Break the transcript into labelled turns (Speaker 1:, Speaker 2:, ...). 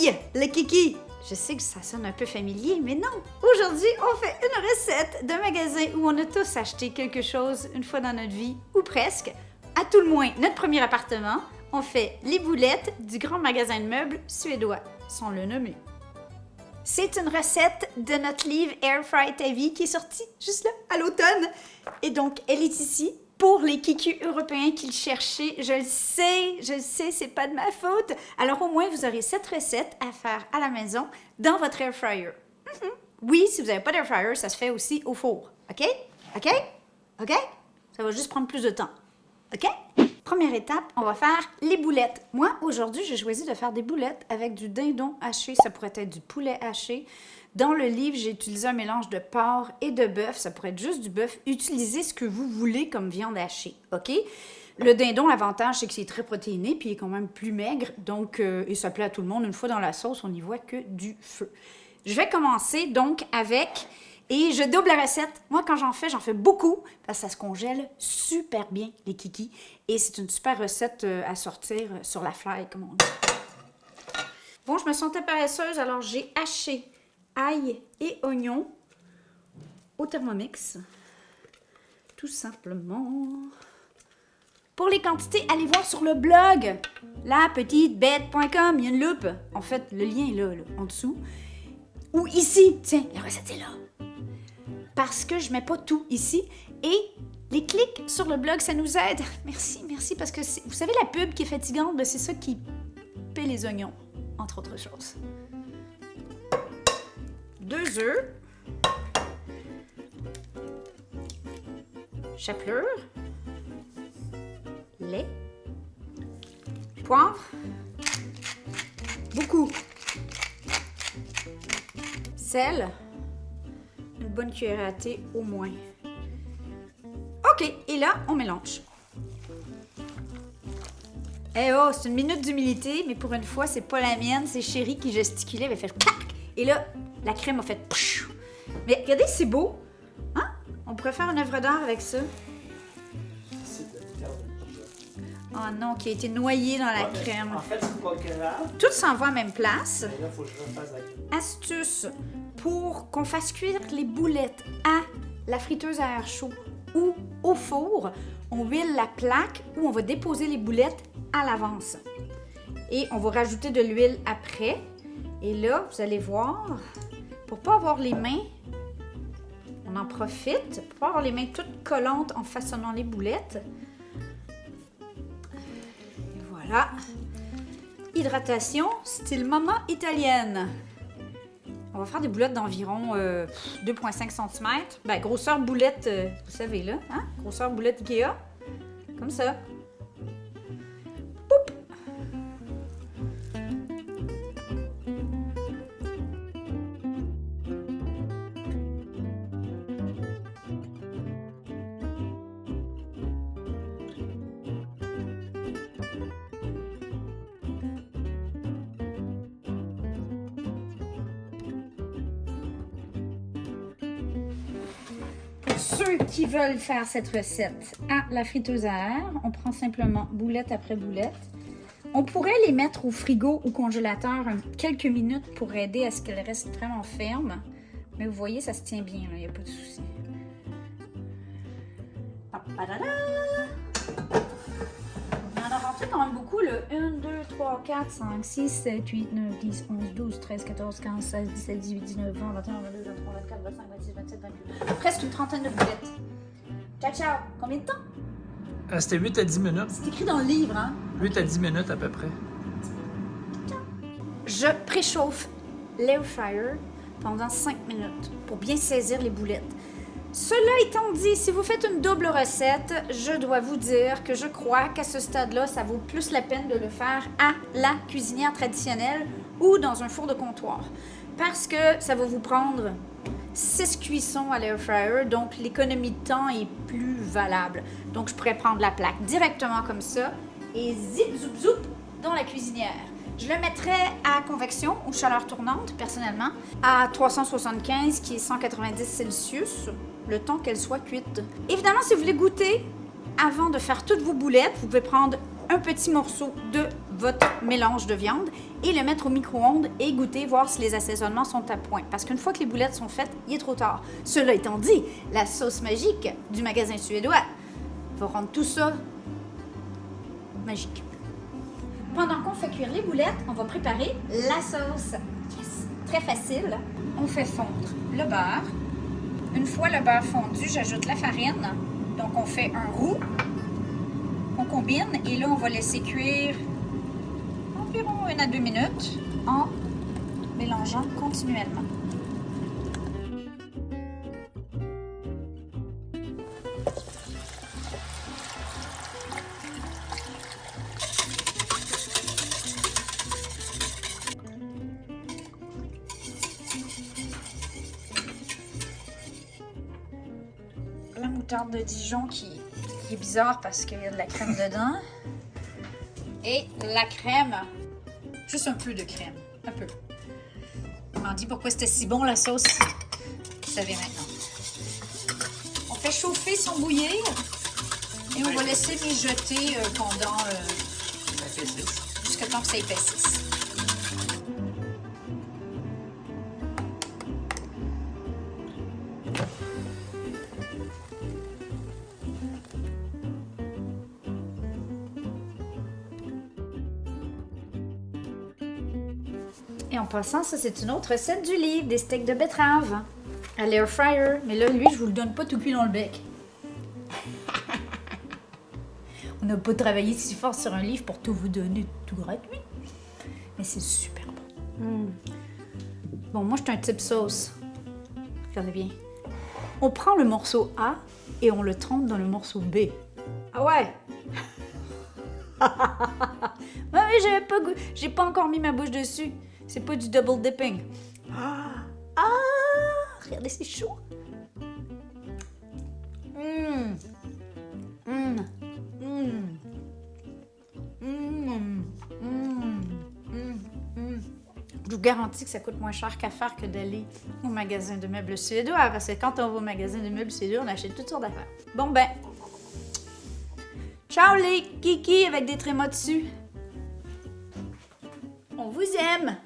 Speaker 1: Aïe, le kiki! Je sais que ça sonne un peu familier, mais non! Aujourd'hui, on fait une recette de magasin où on a tous acheté quelque chose une fois dans notre vie, ou presque. À tout le moins, notre premier appartement, on fait les boulettes du grand magasin de meubles suédois, sans le nommer. C'est une recette de notre livre Air Fry Ta Vie qui est sorti juste là, à l'automne. Et donc, elle est ici pour les kikis européens qui le cherchaient. Je le sais, c'est pas de ma faute. Alors au moins, vous aurez cette recette à faire à la maison dans votre air fryer. Oui, si vous n'avez pas d'air fryer, ça se fait aussi au four. OK? OK? OK? Ça va juste prendre plus de temps. OK? Première étape, on va faire les boulettes. Moi, aujourd'hui, j'ai choisi de faire des boulettes avec du dindon haché. Ça pourrait être du poulet haché. Dans le livre, j'ai utilisé un mélange de porc et de bœuf. Ça pourrait être juste du bœuf. Utilisez ce que vous voulez comme viande hachée, OK? Le dindon, l'avantage, c'est que c'est très protéiné puis il est quand même plus maigre. Donc, et ça plaît à tout le monde. Une fois dans la sauce, on n'y voit que du feu. Je vais commencer donc avec... Et je double la recette. Moi, quand j'en fais beaucoup parce que ça se congèle super bien, les kikis. Et c'est une super recette à sortir sur la fly, comme on dit. Bon, je me sentais paresseuse, alors j'ai haché ail et oignon au Thermomix. Tout simplement. Pour les quantités, allez voir sur le blog lapetitebête.com. Il y a une loupe. En fait, le lien est là, en dessous. Ou ici. Tiens, la recette est là. Parce que je mets pas tout ici. Et les clics sur le blog, ça nous aide. Merci, parce que vous savez, la pub qui est fatigante, c'est ça qui paie les oignons, entre autres choses. 2 œufs. Chapelure. Lait. Poivre. Beaucoup. Sel. Une bonne cuillère à thé au moins. OK, et là, on mélange. Eh oh, c'est une minute d'humilité, mais pour une fois, c'est pas la mienne, c'est Chérie qui gesticulait, elle a fait clac. Et là, la crème a fait pshh. Mais regardez, c'est beau. Hein? On pourrait faire une œuvre d'art avec ça. Oh non, qui a été noyé dans la crème.
Speaker 2: En fait, c'est pas grave.
Speaker 1: Tout s'en va à la même place.
Speaker 2: Là, il faut que je refasse la crème.
Speaker 1: Astuce pour qu'on fasse cuire les boulettes à la friteuse à air chaud ou au four. On huile la plaque où on va déposer les boulettes à l'avance. Et on va rajouter de l'huile après. Et là, vous allez voir, pour pas avoir les mains, on en profite, pour pas avoir les mains toutes collantes en façonnant les boulettes. Et voilà. Hydratation, style maman italienne. On va faire des boulettes d'environ 2,5 cm. Ben, grosseur boulette, vous savez là, hein? Grosseur boulette Ikea. Comme ça. Poup! Ceux qui veulent faire cette recette à la friteuse à air, on prend simplement boulette après boulette. On pourrait les mettre au frigo ou congélateur quelques minutes pour aider à ce qu'elles restent vraiment fermes. Mais vous voyez, ça se tient bien, il n'y a pas de souci. Il y en a rentré quand même beaucoup, là. 1, 2, 3, 4, 5, 6, 7, 8, 9, 10, 11, 12, 13, 14, 15, 16, 17, 18, 19, 20, 21, 22, 23, 24, 25, 26, 27, 28. Presque une trentaine de boulettes. Ciao, ciao. Combien de temps?
Speaker 2: C'était 8 à 10 minutes.
Speaker 1: C'est écrit dans le livre, hein?
Speaker 2: 8 à 10 minutes à peu près.
Speaker 1: Je préchauffe l'air fryer pendant 5 minutes pour bien saisir les boulettes. Cela étant dit, si vous faites une double recette, je dois vous dire que je crois qu'à ce stade-là, ça vaut plus la peine de le faire à la cuisinière traditionnelle ou dans un four de comptoir. Parce que ça va vous prendre 6 cuissons à l'air fryer, donc l'économie de temps est plus valable. Donc je pourrais prendre la plaque directement comme ça et zip zoup zoup dans la cuisinière. Je le mettrais à convection ou chaleur tournante, personnellement, à 375, qui est 190 Celsius, le temps qu'elle soit cuite. Évidemment, si vous voulez goûter, avant de faire toutes vos boulettes, vous pouvez prendre un petit morceau de votre mélange de viande et le mettre au micro-ondes et goûter, voir si les assaisonnements sont à point. Parce qu'une fois que les boulettes sont faites, il est trop tard. Cela étant dit, la sauce magique du magasin suédois va rendre tout ça magique. Pendant qu'on fait cuire les boulettes, on va préparer la sauce. Yes! Très facile. On fait fondre le beurre. Une fois le beurre fondu, j'ajoute la farine. Donc, on fait un roux. On combine et là, on va laisser cuire environ 1 à 2 minutes en mélangeant continuellement. La moutarde de Dijon qui est bizarre parce qu'il y a de la crème dedans. Et la crème, juste un peu de crème, un peu. On m'en dit pourquoi c'était si bon la sauce, vous savez maintenant. On fait chauffer sans bouillir et on va laisser mijoter pendant jusqu'à temps que ça épaississe. Et en passant, ça c'est une autre recette du livre, des steaks de betterave à l'air fryer. Mais là, lui, je vous le donne pas tout cuit dans le bec. On n'a pas travaillé si fort sur un livre pour tout vous donner tout gratuit. Mais c'est super bon. Bon, moi, je suis un type sauce. Regardez bien. On prend le morceau A et on le trempe dans le morceau B. Ah ouais? Ouais, mais j'ai pas encore mis ma bouche dessus. C'est pas du double dipping. Regardez, c'est chaud. Je vous garantis que ça coûte moins cher qu'à faire que d'aller au magasin de meubles suédois. Parce que quand on va au magasin de meubles suédois, on achète toutes sortes d'affaires. Bon ben, ciao les kiki avec des trémas dessus. On vous aime!